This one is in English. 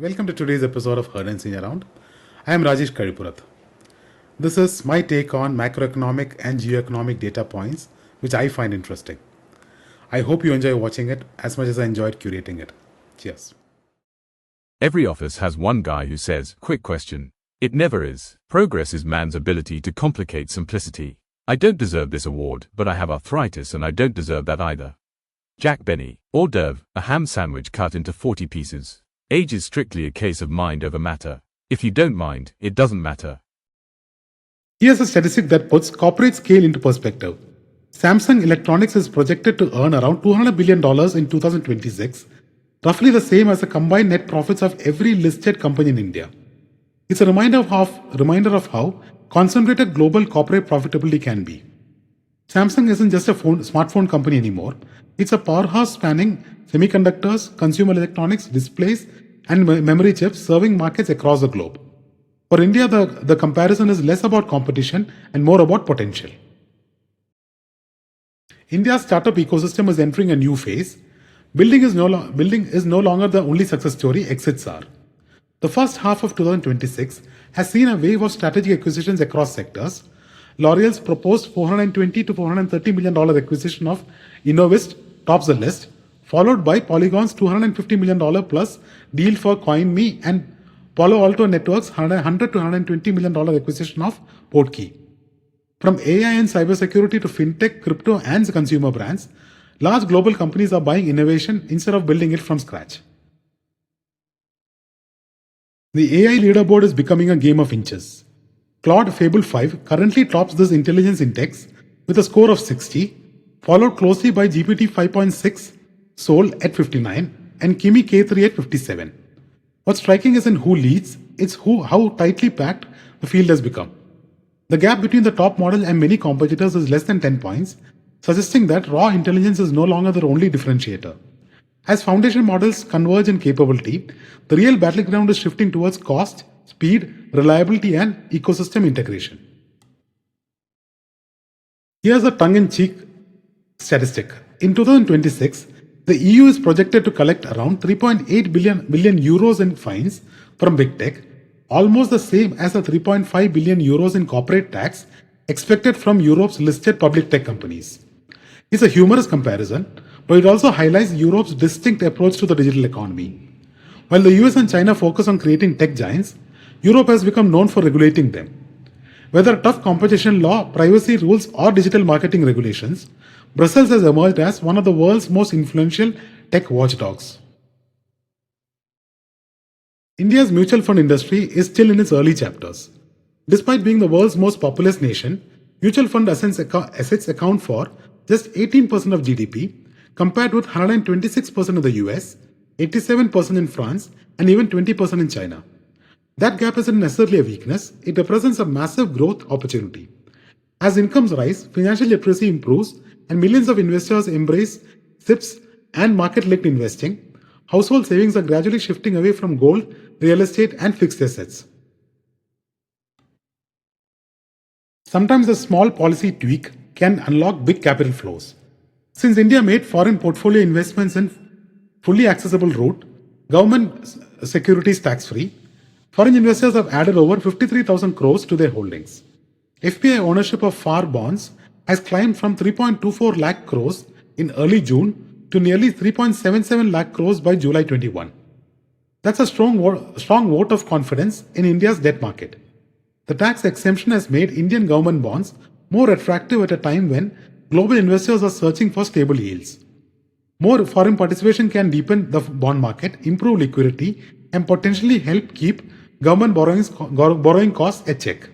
Welcome to today's episode of Heard and Seen Around. I am Rajesh Karipurath. This is my take on macroeconomic and geoeconomic data points, which I find interesting. I hope you enjoy watching it as much as I enjoyed curating it. Cheers. Every office has one guy who says, "Quick question." It never is. Progress is man's ability to complicate simplicity. I don't deserve this award, but I have arthritis and I don't deserve that either. Jack Benny. Hors d'oeuvre, a ham sandwich cut into 40 pieces. Age is strictly a case of mind over matter. If you don't mind, it doesn't matter. Here's a statistic that puts corporate scale into perspective. Samsung Electronics is projected to earn around $200 billion in 2026, roughly the same as the combined net profits of every listed company in India. It's a reminder of how concentrated global corporate profitability can be. Samsung isn't just a smartphone company anymore. It's a powerhouse spanning semiconductors, consumer electronics, displays, and memory chips serving markets across the globe. For India, the comparison is less about competition and more about potential. India's startup ecosystem is entering a new phase. Building is no longer the only success story, exits are. The first half of 2026 has seen a wave of strategic acquisitions across sectors. L'Oreal's proposed $420 to $430 million acquisition of Innovist tops the list, followed by Polygon's $250 million plus deal for CoinMe and Palo Alto Networks' $100 to $120 million acquisition of Portkey. From AI and cybersecurity to fintech, crypto, and consumer brands, large global companies are buying innovation instead of building it from scratch. The AI leaderboard is becoming a game of inches. Claude Fable 5 currently tops this intelligence index with a score of 60, followed closely by GPT 5.6, Sol at 59, and Kimi K3 at 57. What's striking isn't who leads, it's how tightly packed the field has become. The gap between the top model and many competitors is less than 10 points, suggesting that raw intelligence is no longer the only differentiator. As foundation models converge in capability, the real battleground is shifting towards cost, speed, reliability, and ecosystem integration. Here's a tongue-in-cheek statistic. In 2026, the EU is projected to collect around 3.8 billion euros in fines from big tech, almost the same as the 3.5 billion euros in corporate tax expected from Europe's listed public tech companies. It's a humorous comparison, but it also highlights Europe's distinct approach to the digital economy. While the US and China focus on creating tech giants, Europe has become known for regulating them. Whether tough competition law, privacy rules, or digital marketing regulations, Brussels has emerged as one of the world's most influential tech watchdogs. India's mutual fund industry is still in its early chapters. Despite being the world's most populous nation, mutual fund assets account for just 18% of GDP, compared with 126% in the US, 87% in France, and even 20% in China. That gap isn't necessarily a weakness, it represents a massive growth opportunity. As incomes rise, financial literacy improves, and millions of investors embrace SIPs and market-linked investing, household savings are gradually shifting away from gold, real estate, and fixed assets. Sometimes a small policy tweak can unlock big capital flows. Since India made foreign portfolio investments in fully accessible route, government securities tax-free, foreign investors have added over 53,000 crores to their holdings. FPI ownership of FAR bonds has climbed from 3.24 lakh crores in early June to nearly 3.77 lakh crores by July 21. That's a strong vote of confidence in India's debt market. The tax exemption has made Indian government bonds more attractive at a time when global investors are searching for stable yields. More foreign participation can deepen the bond market, improve liquidity, and potentially help keep government borrowing costs at check.